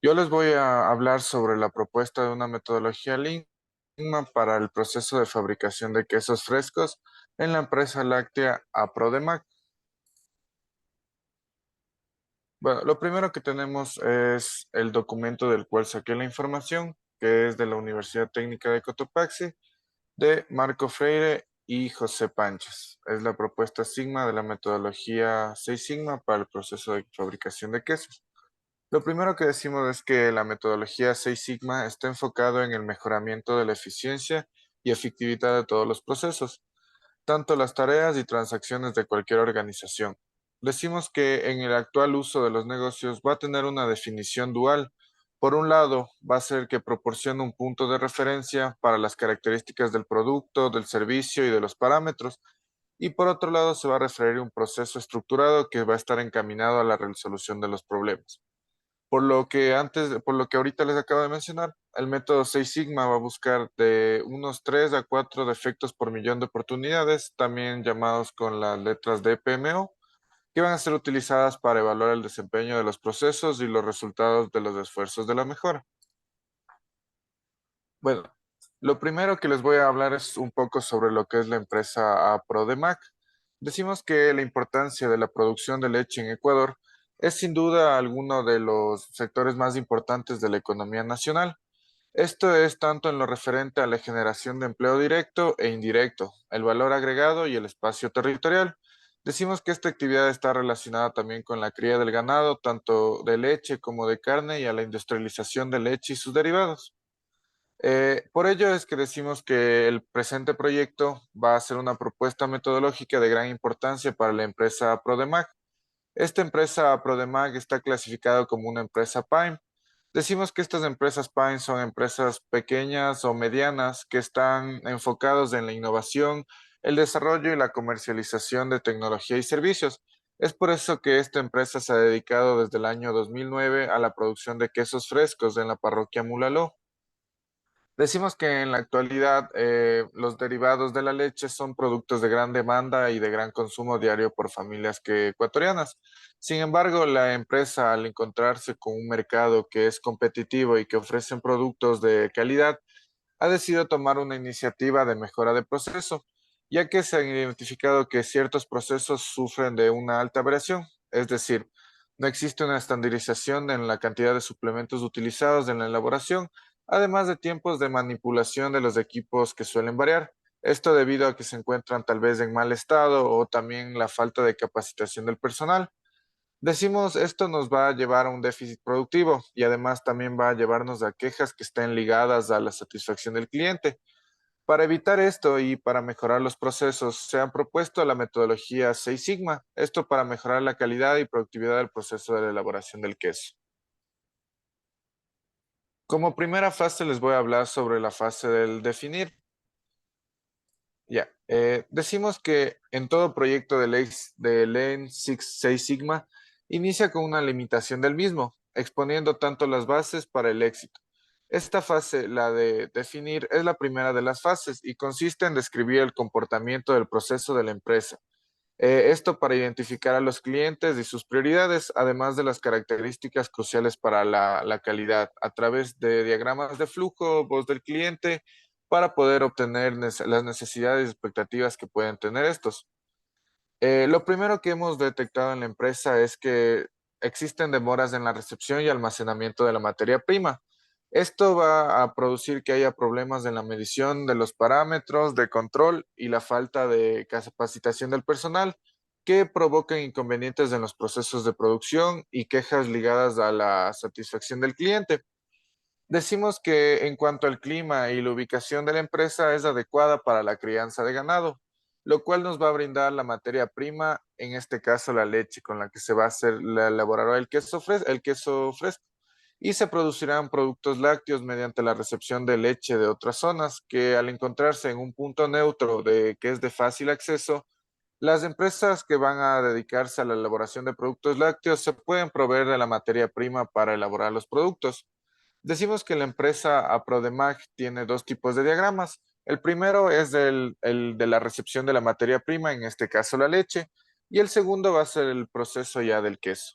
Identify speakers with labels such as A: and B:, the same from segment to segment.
A: Yo les voy a hablar sobre la propuesta de una metodología Lean para el proceso de fabricación de quesos frescos en la empresa láctea Aprodemac. Bueno, lo primero que tenemos es el documento del cual saqué la información, que es de la Universidad Técnica de Cotopaxi, de Marco Freire y José Pánchez. Es la propuesta Sigma de la metodología 6 Sigma para el proceso de fabricación de quesos. Lo primero que decimos es que la metodología 6 Sigma está enfocado en el mejoramiento de la eficiencia y efectividad de todos los procesos, tanto las tareas y transacciones de cualquier organización. Decimos que en el actual uso de los negocios va a tener una definición dual. Por un lado, va a ser que proporciona un punto de referencia para las características del producto, del servicio y de los parámetros, y por otro lado se va a referir a un proceso estructurado que va a estar encaminado a la resolución de los problemas. Por lo que ahorita les acabo de mencionar, el método 6 Sigma va a buscar de unos 3 a 4 defectos por millón de oportunidades, también llamados con las letras de PMO, que van a ser utilizadas para evaluar el desempeño de los procesos y los resultados de los esfuerzos de la mejora. Bueno, lo primero que les voy a hablar es un poco sobre lo que es la empresa Prodemac. Decimos que la importancia de la producción de leche en Ecuador es sin duda alguno de los sectores más importantes de la economía nacional. Esto es tanto en lo referente a la generación de empleo directo e indirecto, el valor agregado y el espacio territorial. Decimos que esta actividad está relacionada también con la cría del ganado, tanto de leche como de carne, y a la industrialización de leche y sus derivados. Por ello es que decimos que el presente proyecto va a ser una propuesta metodológica de gran importancia para la empresa Prodemac. Esta empresa Prodemac está clasificada como una empresa PAIM. Decimos que estas empresas PAIM son empresas pequeñas o medianas que están enfocados en la innovación, el desarrollo y la comercialización de tecnología y servicios. Es por eso que esta empresa se ha dedicado desde el año 2009 a la producción de quesos frescos en la parroquia Mulaló. Decimos que en la actualidad los derivados de la leche son productos de gran demanda y de gran consumo diario por familias ecuatorianas. Sin embargo, la empresa, al encontrarse con un mercado que es competitivo y que ofrecen productos de calidad, ha decidido tomar una iniciativa de mejora de proceso, ya que se han identificado que ciertos procesos sufren de una alta variación, es decir, no existe una estandarización en la cantidad de suplementos utilizados en la elaboración, además de tiempos de manipulación de los equipos que suelen variar. Esto debido a que se encuentran tal vez en mal estado o también la falta de capacitación del personal. Decimos, esto nos va a llevar a un déficit productivo y además también va a llevarnos a quejas que estén ligadas a la satisfacción del cliente. Para evitar esto y para mejorar los procesos, se han propuesto la metodología 6 Sigma, esto para mejorar la calidad y productividad del proceso de la elaboración del queso. Como primera fase les voy a hablar sobre la fase del definir. Ya, decimos que en todo proyecto de Lean Six Sigma inicia con una limitación del mismo, exponiendo tanto las bases para el éxito. Esta fase, la de definir, es la primera de las fases y consiste en describir el comportamiento del proceso de la empresa. Esto para identificar a los clientes y sus prioridades, además de las características cruciales para la calidad, a través de diagramas de flujo, voz del cliente, para poder obtener las necesidades y expectativas que pueden tener estos. Lo primero que hemos detectado en la empresa es que existen demoras en la recepción y almacenamiento de la materia prima. Esto va a producir que haya problemas en la medición de los parámetros de control y la falta de capacitación del personal que provocan inconvenientes en los procesos de producción y quejas ligadas a la satisfacción del cliente. Decimos que en cuanto al clima y la ubicación de la empresa es adecuada para la crianza de ganado, lo cual nos va a brindar la materia prima, en este caso la leche con la que se va a hacer, la elaborará el queso fresco, y se producirán productos lácteos mediante la recepción de leche de otras zonas que, al encontrarse en un punto neutro que es de fácil acceso, las empresas que van a dedicarse a la elaboración de productos lácteos se pueden proveer de la materia prima para elaborar los productos. Decimos que la empresa Aprodemag tiene dos tipos de diagramas. El primero es el de la recepción de la materia prima, en este caso la leche, y el segundo va a ser el proceso ya del queso.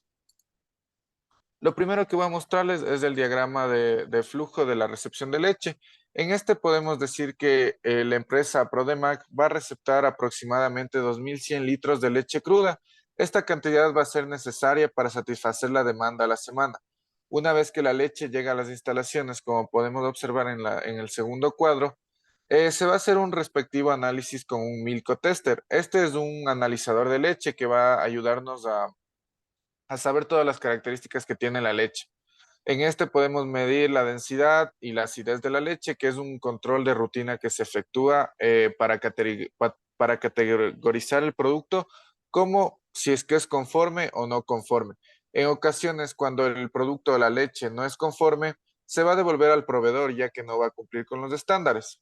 A: Lo primero que voy a mostrarles es el diagrama de flujo de la recepción de leche. En este podemos decir que la empresa Prodemac va a receptar aproximadamente 2.100 litros de leche cruda. Esta cantidad va a ser necesaria para satisfacer la demanda a la semana. Una vez que la leche llega a las instalaciones, como podemos observar en el segundo cuadro, se va a hacer un respectivo análisis con un Milco Tester. Este es un analizador de leche que va a ayudarnos a saber todas las características que tiene la leche. En este podemos medir la densidad y la acidez de la leche, que es un control de rutina que se efectúa para categorizar el producto como si es que es conforme o no conforme. En ocasiones, cuando el producto de la leche no es conforme, se va a devolver al proveedor ya que no va a cumplir con los estándares.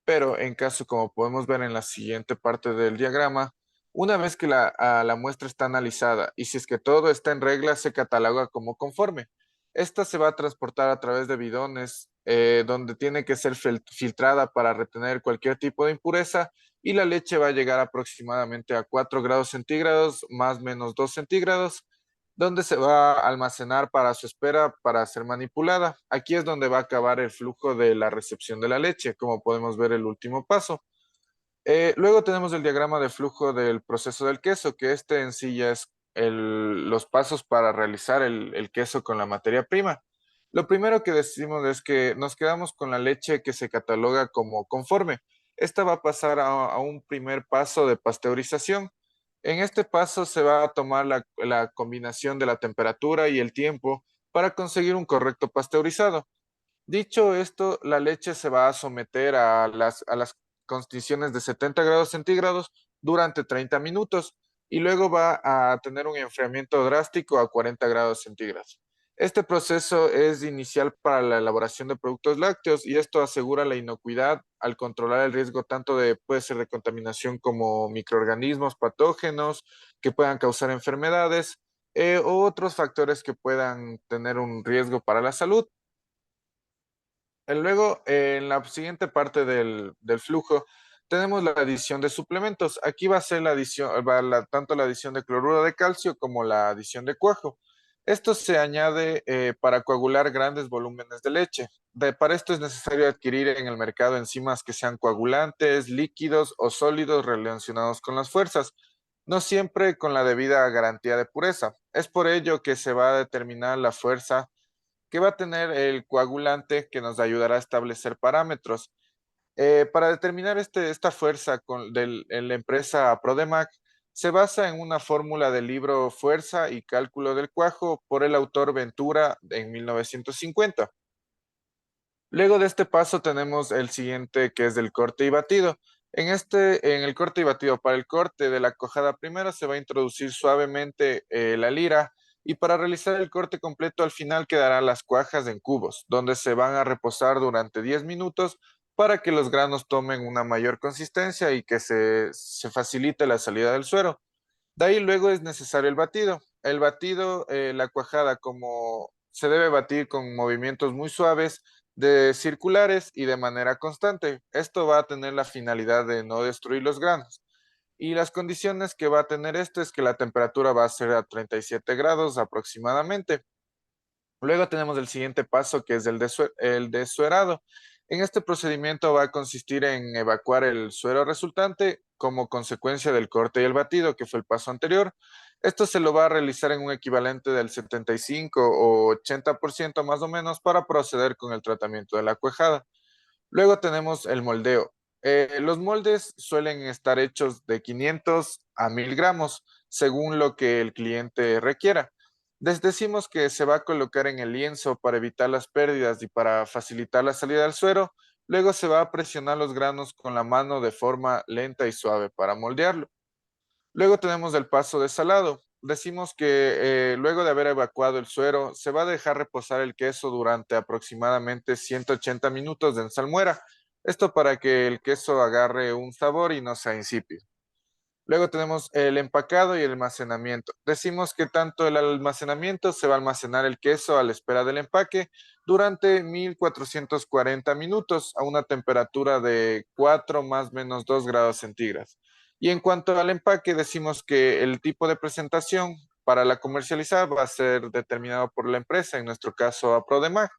A: Pero en caso, como podemos ver en la siguiente parte del diagrama, una vez que la muestra está analizada y si es que todo está en regla, se cataloga como conforme. Esta se va a transportar a través de bidones donde tiene que ser filtrada para retener cualquier tipo de impureza y la leche va a llegar aproximadamente a 4 grados centígrados más menos 2 centígrados donde se va a almacenar para su espera para ser manipulada. Aquí es donde va a acabar el flujo de la recepción de la leche, como podemos ver el último paso. Luego tenemos el diagrama de flujo del proceso del queso, que este en sí ya es los pasos para realizar el queso con la materia prima. Lo primero que decimos es que nos quedamos con la leche que se cataloga como conforme. Esta va a pasar a un primer paso de pasteurización. En este paso se va a tomar la combinación de la temperatura y el tiempo para conseguir un correcto pasteurizado. Dicho esto, la leche se va a someter a las condiciones de 70 grados centígrados durante 30 minutos y luego va a tener un enfriamiento drástico a 40 grados centígrados. Este proceso es inicial para la elaboración de productos lácteos y esto asegura la inocuidad al controlar el riesgo tanto puede ser de contaminación como microorganismos patógenos que puedan causar enfermedades o otros factores que puedan tener un riesgo para la salud. Luego, en la siguiente parte del flujo, tenemos la adición de suplementos. Aquí va a ser la adición, tanto la adición de cloruro de calcio como la adición de cuajo. Esto se añade para coagular grandes volúmenes de leche. Para esto es necesario adquirir en el mercado enzimas que sean coagulantes, líquidos o sólidos relacionados con las fuerzas, no siempre con la debida garantía de pureza. Es por ello que se va a determinar la fuerza que va a tener el coagulante que nos ayudará a establecer parámetros. Para determinar esta fuerza en la empresa Prodemac, se basa en una fórmula del libro Fuerza y Cálculo del Cuajo por el autor Ventura en 1950. Luego de este paso tenemos el siguiente que es del corte y batido. En el corte y batido, para el corte de la cojada primero se va a introducir suavemente la lira y para realizar el corte completo al final quedarán las cuajas en cubos, donde se van a reposar durante 10 minutos para que los granos tomen una mayor consistencia y que se facilite la salida del suero. De ahí luego es necesario el batido. El batido, la cuajada, como se debe batir con movimientos muy suaves, de circulares y de manera constante. Esto va a tener la finalidad de no destruir los granos. Y las condiciones que va a tener esto es que la temperatura va a ser a 37 grados aproximadamente. Luego tenemos el siguiente paso que es el desuerado. En este procedimiento va a consistir en evacuar el suero resultante como consecuencia del corte y el batido, que fue el paso anterior. Esto se lo va a realizar en un equivalente del 75 o 80% más o menos para proceder con el tratamiento de la cuejada. Luego tenemos el moldeo. Los moldes suelen estar hechos de 500 a 1000 gramos, según lo que el cliente requiera. Les decimos que se va a colocar en el lienzo para evitar las pérdidas y para facilitar la salida del suero. Luego se va a presionar los granos con la mano de forma lenta y suave para moldearlo. Luego tenemos el paso de salado. Decimos que luego de haber evacuado el suero, se va a dejar reposar el queso durante aproximadamente 180 minutos en salmuera. Esto para que el queso agarre un sabor y no sea insípido. Luego tenemos el empacado y el almacenamiento. Decimos que tanto el almacenamiento se va a almacenar el queso a la espera del empaque durante 1440 minutos a una temperatura de 4 más menos 2 grados centígrados. Y en cuanto al empaque, decimos que el tipo de presentación para la comercializar va a ser determinado por la empresa, en nuestro caso a Prodemag.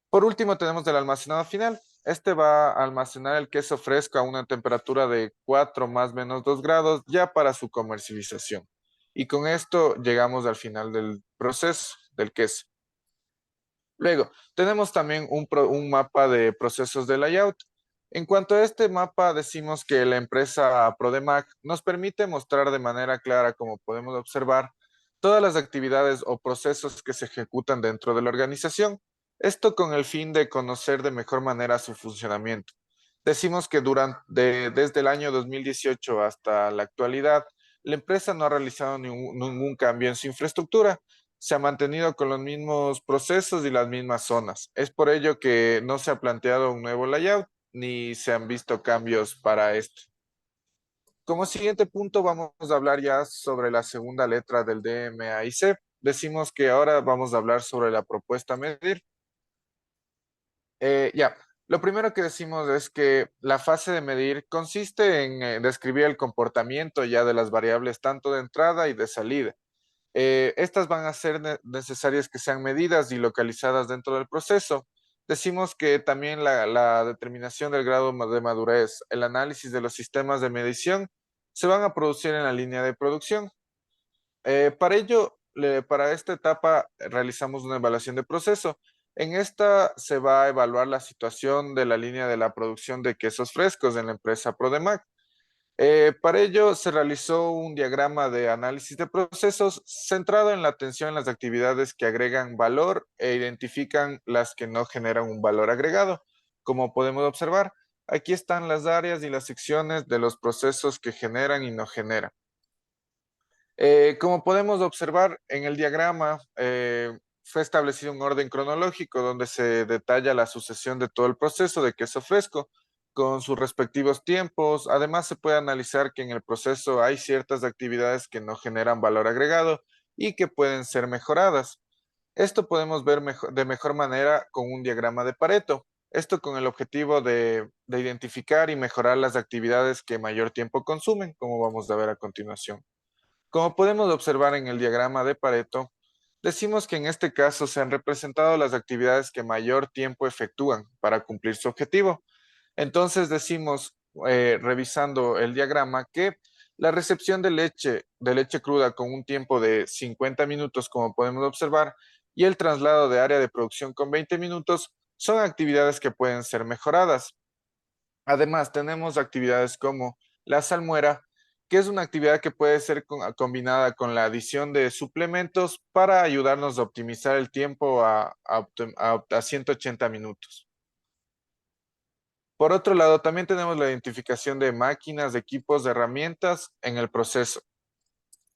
A: Por último, tenemos el almacenado final. Este va a almacenar el queso fresco a una temperatura de 4 más menos 2 grados ya para su comercialización. Y con esto llegamos al final del proceso del queso. Luego, tenemos también un mapa de procesos de layout. En cuanto a este mapa, decimos que la empresa Prodemag nos permite mostrar de manera clara, como podemos observar, todas las actividades o procesos que se ejecutan dentro de la organización. Esto con el fin de conocer de mejor manera su funcionamiento. Decimos que desde el año 2018 hasta la actualidad, la empresa no ha realizado ningún cambio en su infraestructura, se ha mantenido con los mismos procesos y las mismas zonas. Es por ello que no se ha planteado un nuevo layout ni se han visto cambios para esto. Como siguiente punto vamos a hablar ya sobre la segunda letra del DMAIC. Decimos que ahora vamos a hablar sobre la propuesta a medir. Ya, lo primero que decimos es que la fase de medir consiste en describir el comportamiento ya de las variables tanto de entrada y de salida. Estas van a ser necesarias que sean medidas y localizadas dentro del proceso. Decimos que también la determinación del grado de madurez, el análisis de los sistemas de medición, se van a producir en la línea de producción. Para ello, para esta etapa realizamos una evaluación de proceso. En esta se va a evaluar la situación de la línea de la producción de quesos frescos en la empresa Prodemag. Para ello se realizó un diagrama de análisis de procesos centrado en la atención en las actividades que agregan valor e identifican las que no generan un valor agregado. Como podemos observar, aquí están las áreas y las secciones de los procesos que generan y no generan. Como podemos observar en el diagrama, fue establecido un orden cronológico donde se detalla la sucesión de todo el proceso de queso fresco con sus respectivos tiempos. Además, se puede analizar que en el proceso hay ciertas actividades que no generan valor agregado y que pueden ser mejoradas. Esto podemos ver de mejor manera con un diagrama de Pareto. Esto con el objetivo de identificar y mejorar las actividades que mayor tiempo consumen, como vamos a ver a continuación. Como podemos observar en el diagrama de Pareto, decimos que en este caso se han representado las actividades que mayor tiempo efectúan para cumplir su objetivo. Entonces decimos, revisando el diagrama, que la recepción de leche cruda con un tiempo de 50 minutos, como podemos observar, y el traslado de área de producción con 20 minutos son actividades que pueden ser mejoradas. Además, tenemos actividades como la salmuera, que es una actividad que puede ser combinada con la adición de suplementos para ayudarnos a optimizar el tiempo a 180 minutos. Por otro lado, también tenemos la identificación de máquinas, de equipos, de herramientas en el proceso.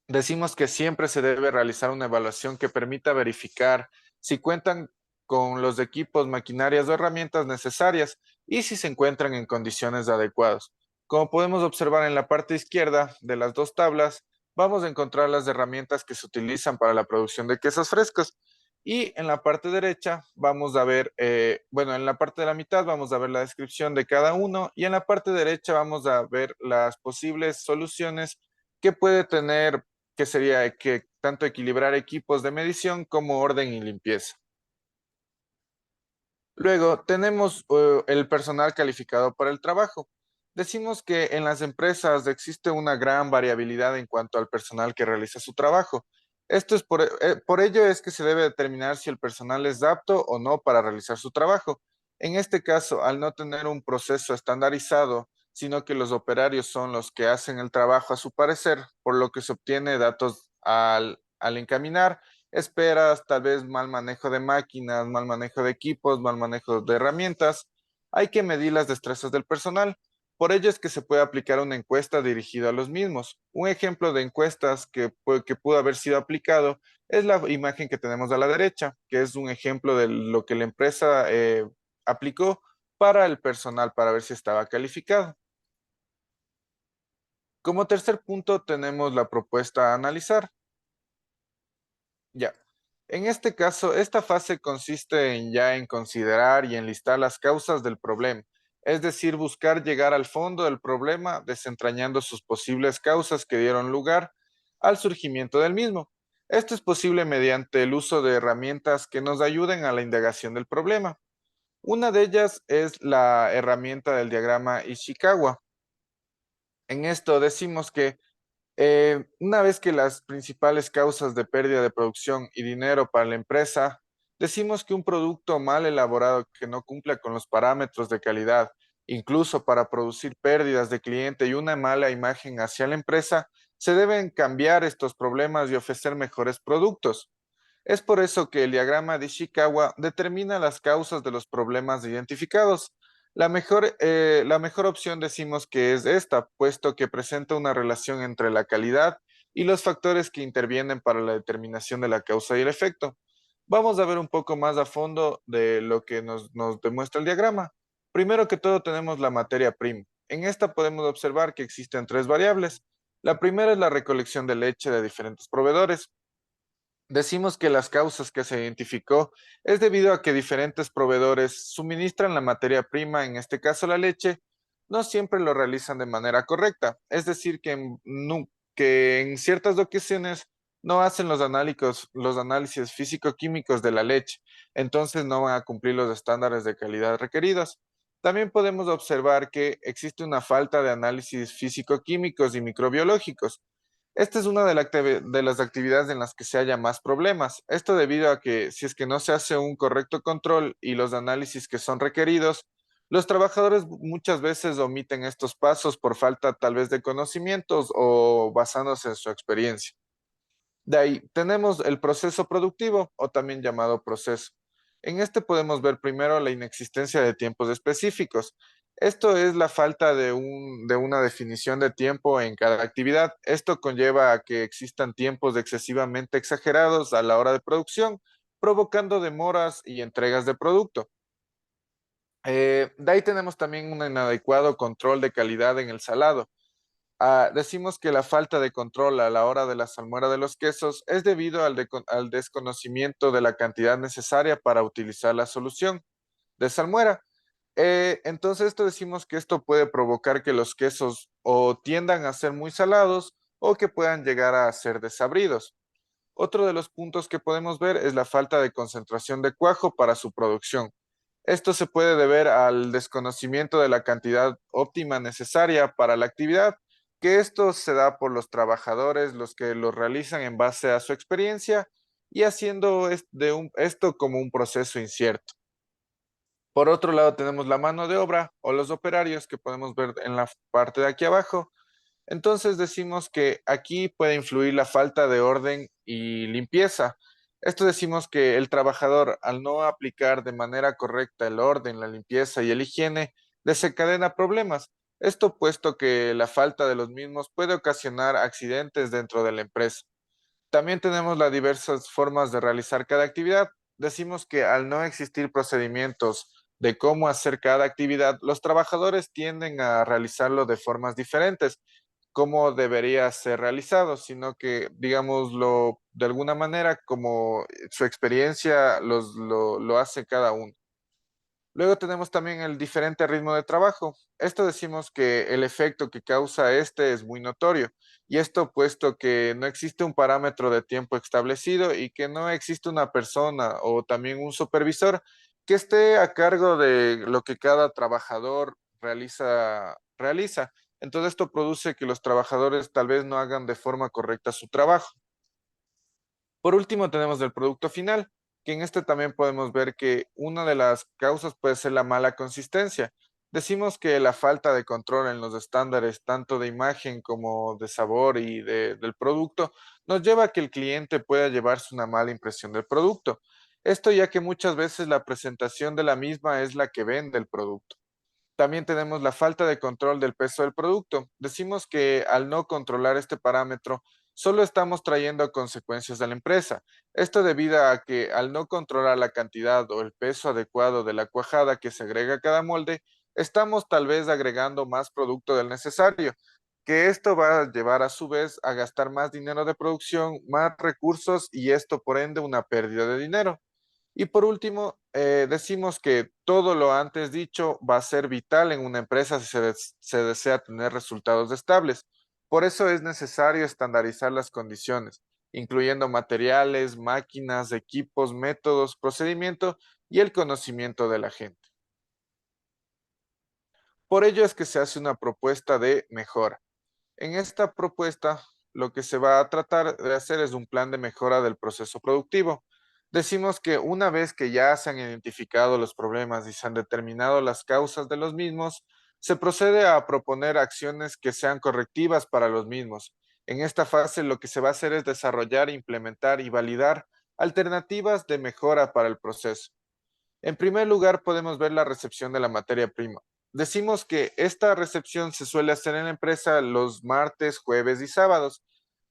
A: Decimos que siempre se debe realizar una evaluación que permita verificar si cuentan con los equipos, maquinarias o herramientas necesarias y si se encuentran en condiciones adecuadas. Como podemos observar en la parte izquierda de las dos tablas, vamos a encontrar las herramientas que se utilizan para la producción de quesos frescos. Y en la parte derecha vamos a ver, bueno, en la parte de la mitad vamos a ver la descripción de cada uno y en la parte derecha vamos a ver las posibles soluciones que puede tener, que sería que tanto equilibrar equipos de medición como orden y limpieza. Luego tenemos el personal calificado para el trabajo. Decimos que en las empresas existe una gran variabilidad en cuanto al personal que realiza su trabajo. Esto es por ello es que se debe determinar si el personal es apto o no para realizar su trabajo. En este caso, al no tener un proceso estandarizado, sino que los operarios son los que hacen el trabajo a su parecer, por lo que se obtiene datos al encaminar esperas, tal vez mal manejo de máquinas, mal manejo de equipos, mal manejo de herramientas. Hay que medir las destrezas del personal. Por ello es que se puede aplicar una encuesta dirigida a los mismos. Un ejemplo de encuestas que pudo haber sido aplicado es la imagen que tenemos a la derecha, que es un ejemplo de lo que la empresa aplicó para el personal para ver si estaba calificado. Como tercer punto tenemos la propuesta a analizar. Ya. En este caso, esta fase consiste en considerar y enlistar las causas del problema, es decir, buscar llegar al fondo del problema, desentrañando sus posibles causas que dieron lugar al surgimiento del mismo. Esto es posible mediante el uso de herramientas que nos ayuden a la indagación del problema. Una de ellas es la herramienta del diagrama Ishikawa. En esto decimos que una vez que las principales causas de pérdida de producción y dinero para la empresa, decimos que un producto mal elaborado que no cumpla con los parámetros de calidad, incluso para producir pérdidas de cliente y una mala imagen hacia la empresa, se deben cambiar estos problemas y ofrecer mejores productos. Es por eso que el diagrama de Ishikawa determina las causas de los problemas identificados. La mejor opción decimos que es esta, puesto que presenta una relación entre la calidad y los factores que intervienen para la determinación de la causa y el efecto. Vamos a ver un poco más a fondo de lo que nos demuestra el diagrama. Primero que todo tenemos la materia prima. En esta podemos observar que existen tres variables. La primera es la recolección de leche de diferentes proveedores. Decimos que las causas que se identificó es debido a que diferentes proveedores suministran la materia prima, en este caso la leche, no siempre lo realizan de manera correcta. Es decir, que en ciertas ocasiones no hacen los análisis físico-químicos de la leche, entonces no van a cumplir los estándares de calidad requeridos. También podemos observar que existe una falta de análisis físico-químicos y microbiológicos. Esta es una de las actividades en las que se halla más problemas. Esto debido a que si es que no se hace un correcto control y los análisis que son requeridos, los trabajadores muchas veces omiten estos pasos por falta tal vez de conocimientos o basándose en su experiencia. De ahí tenemos el proceso productivo o también llamado proceso. En este podemos ver primero la inexistencia de tiempos específicos. Esto es la falta de una definición de tiempo en cada actividad. Esto conlleva a que existan tiempos excesivamente exagerados a la hora de producción, provocando demoras y entregas de producto. De ahí tenemos también un inadecuado control de calidad en el salado. Decimos que la falta de control a la hora de la salmuera de los quesos es debido al desconocimiento de la cantidad necesaria para utilizar la solución de salmuera. Entonces, esto decimos que esto puede provocar que los quesos o tiendan a ser muy salados o que puedan llegar a ser desabridos. Otro de los puntos que podemos ver es la falta de concentración de cuajo para su producción. Esto se puede deber al desconocimiento de la cantidad óptima necesaria para la actividad, que esto se da por los trabajadores, los que lo realizan en base a su experiencia y haciendo esto como un proceso incierto. Por otro lado, tenemos la mano de obra o los operarios que podemos ver en la parte de aquí abajo. Entonces decimos que aquí puede influir la falta de orden y limpieza. Esto decimos que el trabajador, al no aplicar de manera correcta el orden, la limpieza y el higiene, desencadena problemas. Esto puesto que la falta de los mismos puede ocasionar accidentes dentro de la empresa. También tenemos las diversas formas de realizar cada actividad. Decimos que al no existir procedimientos de cómo hacer cada actividad, los trabajadores tienden a realizarlo de formas diferentes, cómo debería ser realizado, sino que, digámoslo de alguna manera, como su experiencia lo hace cada uno. Luego tenemos también el diferente ritmo de trabajo. Esto decimos que el efecto que causa este es muy notorio, y esto puesto que no existe un parámetro de tiempo establecido y que no existe una persona o también un supervisor que esté a cargo de lo que cada trabajador realiza. Entonces esto produce que los trabajadores tal vez no hagan de forma correcta su trabajo. Por último, tenemos el producto final, que en este también podemos ver que una de las causas puede ser la mala consistencia. Decimos que la falta de control en los estándares, tanto de imagen como de sabor del producto, nos lleva a que el cliente pueda llevarse una mala impresión del producto. Esto ya que muchas veces la presentación de la misma es la que vende el producto. También tenemos la falta de control del peso del producto. Decimos que al no controlar este parámetro, solo estamos trayendo consecuencias a la empresa. Esto debido a que al no controlar la cantidad o el peso adecuado de la cuajada que se agrega a cada molde, estamos tal vez agregando más producto del necesario, que esto va a llevar a su vez a gastar más dinero de producción, más recursos y esto por ende una pérdida de dinero. Y por último, decimos que todo lo antes dicho va a ser vital en una empresa si se desea tener resultados estables. Por eso es necesario estandarizar las condiciones, incluyendo materiales, máquinas, equipos, métodos, procedimiento y el conocimiento de la gente. Por ello es que se hace una propuesta de mejora. En esta propuesta, lo que se va a tratar de hacer es un plan de mejora del proceso productivo. Decimos que una vez que ya se han identificado los problemas y se han determinado las causas de los mismos, se procede a proponer acciones que sean correctivas para los mismos. En esta fase, lo que se va a hacer es desarrollar, implementar y validar alternativas de mejora para el proceso. En primer lugar, podemos ver la recepción de la materia prima. Decimos que esta recepción se suele hacer en la empresa los martes, jueves y sábados.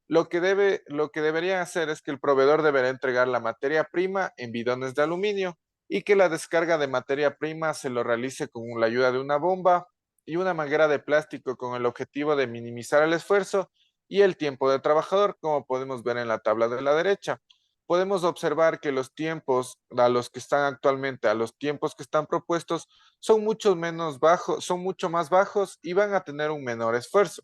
A: Lo que debería hacer es que el proveedor deberá entregar la materia prima en bidones de aluminio y que la descarga de materia prima se lo realice con la ayuda de una bomba y una manguera de plástico con el objetivo de minimizar el esfuerzo y el tiempo del trabajador, como podemos ver en la tabla de la derecha. Podemos observar que los tiempos a los que están actualmente, a los tiempos que están propuestos, son mucho menos bajos, son mucho más bajos y van a tener un menor esfuerzo.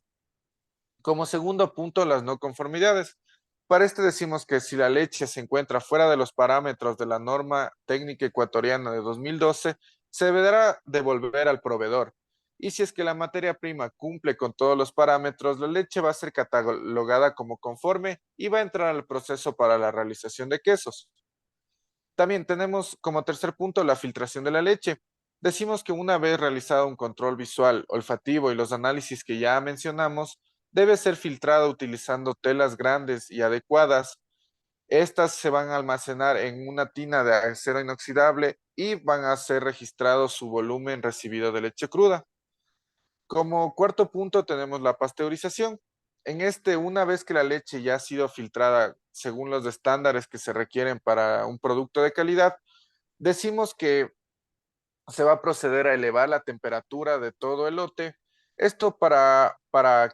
A: Como segundo punto, las no conformidades. Para este decimos que si la leche se encuentra fuera de los parámetros de la norma técnica ecuatoriana de 2012, se deberá devolver al proveedor. Y si es que la materia prima cumple con todos los parámetros, la leche va a ser catalogada como conforme y va a entrar al proceso para la realización de quesos. También tenemos como tercer punto la filtración de la leche. Decimos que una vez realizado un control visual, olfativo y los análisis que ya mencionamos, debe ser filtrada utilizando telas grandes y adecuadas. Estas se van a almacenar en una tina de acero inoxidable y van a ser registrados su volumen recibido de leche cruda. Como cuarto punto tenemos la pasteurización. En este, una vez que la leche ya ha sido filtrada según los estándares que se requieren para un producto de calidad, decimos que se va a proceder a elevar la temperatura de todo el lote. Esto para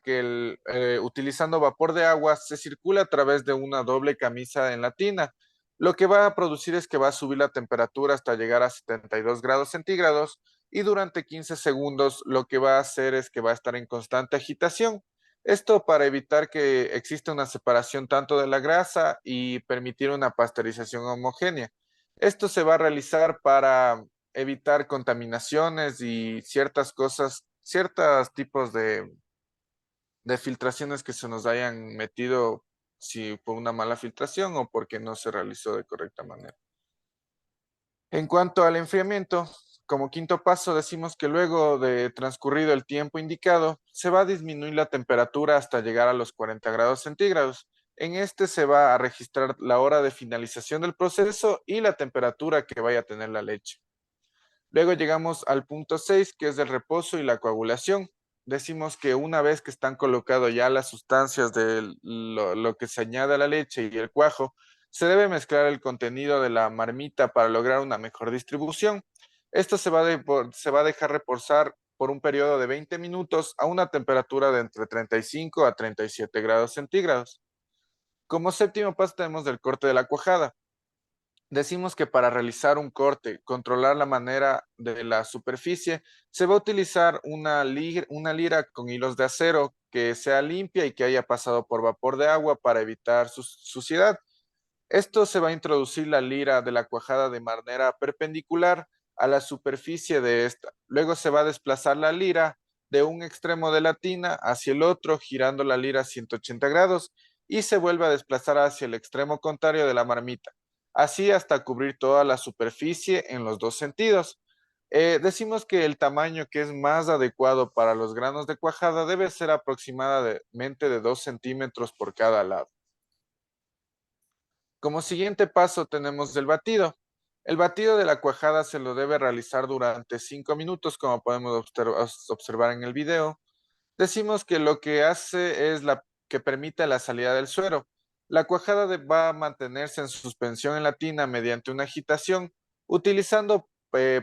A: que utilizando vapor de agua se circule a través de una doble camisa en la tina. Lo que va a producir es que va a subir la temperatura hasta llegar a 72 grados centígrados y durante 15 segundos lo que va a hacer es que va a estar en constante agitación. Esto para evitar que exista una separación tanto de la grasa y permitir una pasteurización homogénea. Esto se va a realizar para evitar contaminaciones y ciertas cosas, ciertos tipos de filtraciones que se nos hayan metido, si por una mala filtración o porque no se realizó de correcta manera. En cuanto al enfriamiento, como quinto paso decimos que luego de transcurrido el tiempo indicado, se va a disminuir la temperatura hasta llegar a los 40 grados centígrados. En este se va a registrar la hora de finalización del proceso y la temperatura que vaya a tener la leche. Luego llegamos al punto 6, que es el reposo y la coagulación. Decimos que una vez que están colocadas ya las sustancias de lo que se añade a la leche y el cuajo, se debe mezclar el contenido de la marmita para lograr una mejor distribución. Esto se va a dejar reposar por un periodo de 20 minutos a una temperatura de entre 35 a 37 grados centígrados. Como séptimo paso tenemos el corte de la cuajada. Decimos que para realizar un corte, controlar la manera de la superficie, se va a utilizar una lira con hilos de acero que sea limpia y que haya pasado por vapor de agua para evitar su suciedad. Esto se va a introducir la lira de la cuajada de manera perpendicular a la superficie de esta. Luego se va a desplazar la lira de un extremo de la tina hacia el otro, girando la lira a 180 grados y se vuelve a desplazar hacia el extremo contrario de la marmita, así hasta cubrir toda la superficie en los dos sentidos. Decimos que el tamaño que es más adecuado para los granos de cuajada debe ser aproximadamente de 2 centímetros por cada lado. Como siguiente paso tenemos el batido. El batido de la cuajada se lo debe realizar durante 5 minutos, como podemos observar en el video. Decimos que lo que hace es que permite la salida del suero. La cuajada va a mantenerse en suspensión en la tina mediante una agitación, utilizando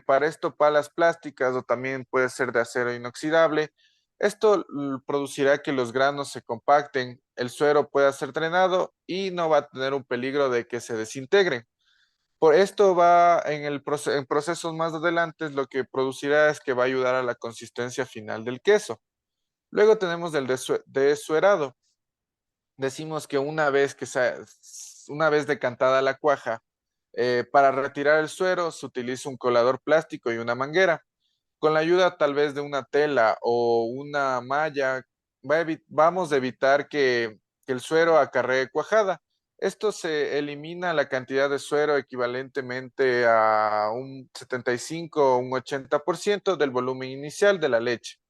A: para esto palas plásticas o también puede ser de acero inoxidable. Esto producirá que los granos se compacten, el suero pueda ser drenado y no va a tener un peligro de que se desintegre. Por esto va en procesos más adelante, lo que producirá es que va a ayudar a la consistencia final del queso. Luego tenemos el desuerado. Decimos que una vez decantada la cuaja, para retirar el suero se utiliza un colador plástico y una manguera. Con la ayuda tal vez de una tela o una malla, vamos a evitar que el suero acarree cuajada. Esto se elimina la cantidad de suero equivalentemente a un 75 o un 80% del volumen inicial de la leche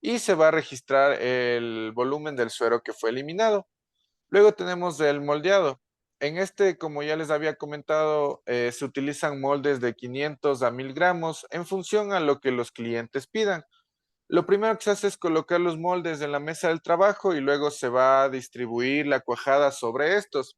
A: y se va a registrar el volumen del suero que fue eliminado. Luego tenemos el moldeado. En este, como ya les había comentado, se utilizan moldes de 500 a 1000 gramos en función a lo que los clientes pidan. Lo primero que se hace es colocar los moldes en la mesa del trabajo y luego se va a distribuir la cuajada sobre estos.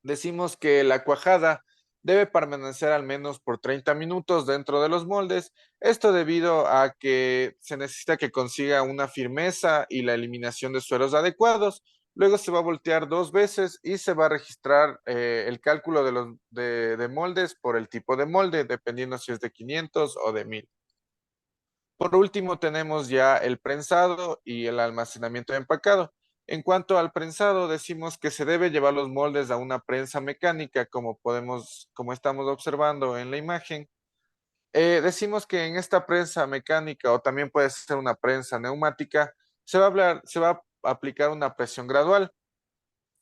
A: Decimos que la cuajada debe permanecer al menos por 30 minutos dentro de los moldes, esto debido a que se necesita que consiga una firmeza y la eliminación de sueros adecuados. Luego se va a voltear 2 veces y se va a registrar el cálculo de moldes por el tipo de molde, dependiendo si es de 500 o de 1000. Por último, tenemos ya el prensado y el almacenamiento empacado. En cuanto al prensado, decimos que se debe llevar los moldes a una prensa mecánica, como estamos observando en la imagen. Decimos que en esta prensa mecánica o también puede ser una prensa neumática, se va a aplicar una presión gradual.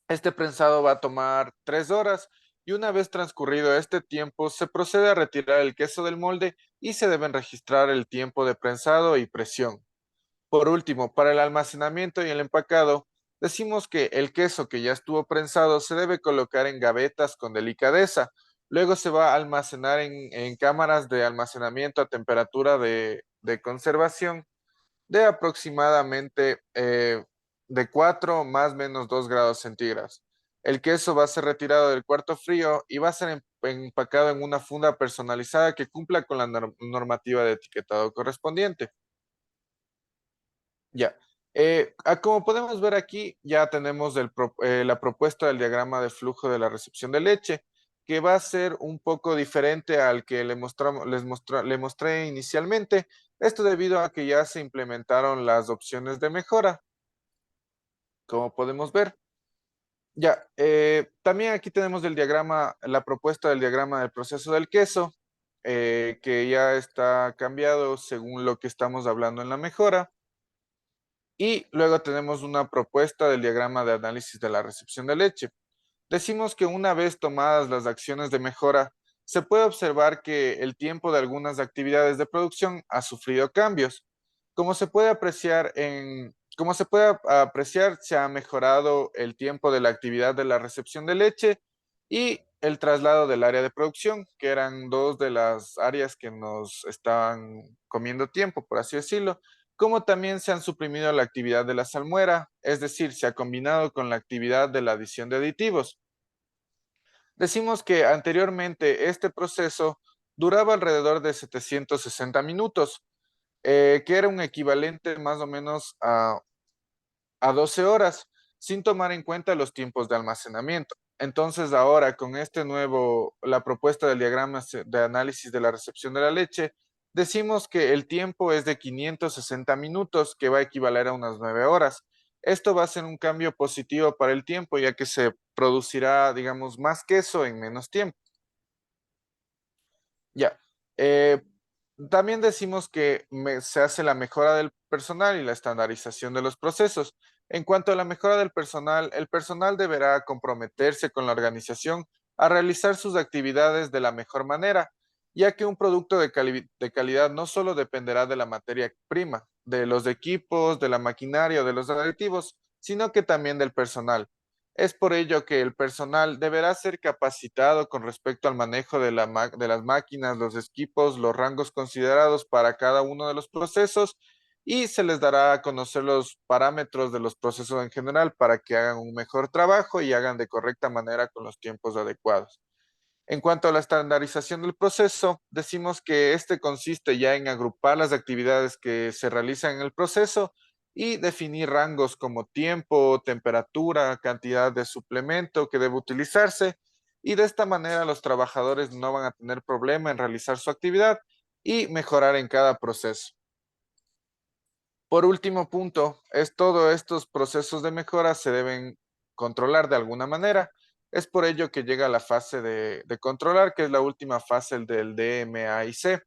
A: Este prensado va a tomar 3 horas y una vez transcurrido este tiempo se procede a retirar el queso del molde y se deben registrar el tiempo de prensado y presión. Por último, para el almacenamiento y el empacado, decimos que el queso que ya estuvo prensado se debe colocar en gavetas con delicadeza. Luego se va a almacenar en cámaras de almacenamiento a temperatura de conservación de aproximadamente de 4 más menos 2 grados centígrados. El queso va a ser retirado del cuarto frío y va a ser empacado en una funda personalizada que cumpla con la normativa de etiquetado correspondiente. Ya. Como podemos ver aquí, ya tenemos la propuesta del diagrama de flujo de la recepción de leche, que va a ser un poco diferente al que le mostré inicialmente. Esto debido a que ya se implementaron las opciones de mejora, como podemos ver. Ya, también aquí tenemos el diagrama, la propuesta del diagrama del proceso del queso, que ya está cambiado según lo que estamos hablando en la mejora. Y luego tenemos una propuesta del diagrama de análisis de la recepción de leche. Decimos que una vez tomadas las acciones de mejora, se puede observar que el tiempo de algunas actividades de producción ha sufrido cambios. Como se puede apreciar, se ha mejorado el tiempo de la actividad de la recepción de leche y el traslado del área de producción, que eran dos de las áreas que nos estaban comiendo tiempo, por así decirlo, como también se han suprimido la actividad de la salmuera, es decir, se ha combinado con la actividad de la adición de aditivos. Decimos que anteriormente este proceso duraba alrededor de 760 minutos, que era un equivalente más o menos a 12 horas, sin tomar en cuenta los tiempos de almacenamiento. Entonces ahora con la propuesta del diagrama de análisis de la recepción de la leche, decimos que el tiempo es de 560 minutos, que va a equivaler a unas 9 horas. Esto va a ser un cambio positivo para el tiempo, ya que se producirá, digamos, más queso en menos tiempo. Ya. Eh, También decimos que se hace la mejora del personal y la estandarización de los procesos. En cuanto a la mejora del personal, el personal deberá comprometerse con la organización a realizar sus actividades de la mejor manera, ya que un producto de calidad no solo dependerá de la materia prima, de los equipos, de la maquinaria o de los aditivos, sino que también del personal. Es por ello que el personal deberá ser capacitado con respecto al manejo de las máquinas, los equipos, los rangos considerados para cada uno de los procesos y se les dará a conocer los parámetros de los procesos en general para que hagan un mejor trabajo y hagan de correcta manera con los tiempos adecuados. En cuanto a la estandarización del proceso, decimos que este consiste ya en agrupar las actividades que se realizan en el proceso y definir rangos como tiempo, temperatura, cantidad de suplemento que debe utilizarse. Y de esta manera los trabajadores no van a tener problema en realizar su actividad y mejorar en cada proceso. Por último punto, es todos estos procesos de mejora se deben controlar de alguna manera. Es por ello que llega la fase de controlar, que es la última fase del DMAIC.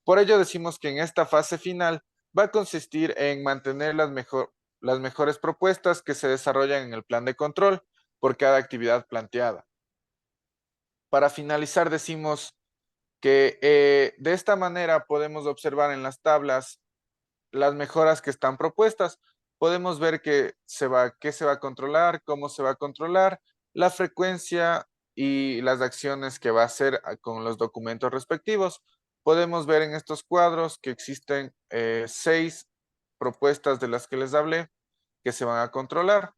A: Por ello decimos que en esta fase final va a consistir en mantener las mejores propuestas que se desarrollan en el plan de control por cada actividad planteada. Para finalizar decimos que de esta manera podemos observar en las tablas las mejoras que están propuestas. Podemos ver qué se va a controlar, cómo se va a controlar, la frecuencia y las acciones que va a hacer con los documentos respectivos. Podemos ver en estos cuadros que existen 6 propuestas de las que les hablé que se van a controlar.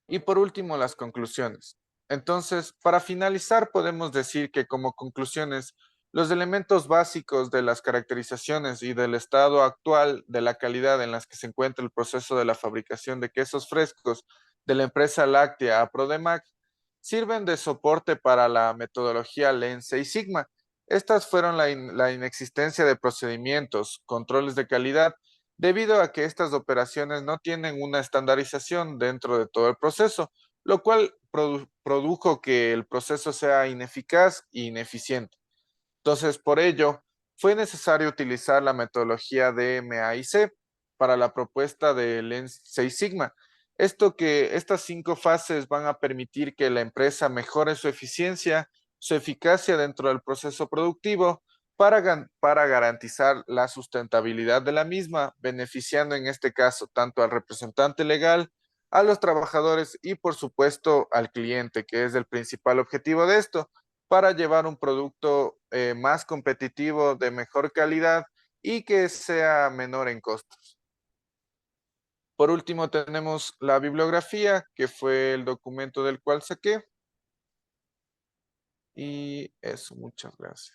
A: Y por último, las conclusiones. Entonces, para finalizar, podemos decir que como conclusiones, los elementos básicos de las caracterizaciones y del estado actual de la calidad en las que se encuentra el proceso de la fabricación de quesos frescos de la empresa láctea Aprodemac sirven de soporte para la metodología Lean Six Sigma. Estas fueron la inexistencia de procedimientos, controles de calidad debido a que estas operaciones no tienen una estandarización dentro de todo el proceso, lo cual produjo que el proceso sea ineficaz e ineficiente. Entonces, por ello, fue necesario utilizar la metodología de MAIC para la propuesta de Lean Six Sigma. Estas 5 fases van a permitir que la empresa mejore su eficiencia, su eficacia dentro del proceso productivo para garantizar la sustentabilidad de la misma, beneficiando en este caso tanto al representante legal, a los trabajadores y por supuesto al cliente, que es el principal objetivo de esto para llevar un producto más competitivo, de mejor calidad y que sea menor en costos. Por último, tenemos la bibliografía, que fue el documento del cual saqué. Y eso, muchas gracias.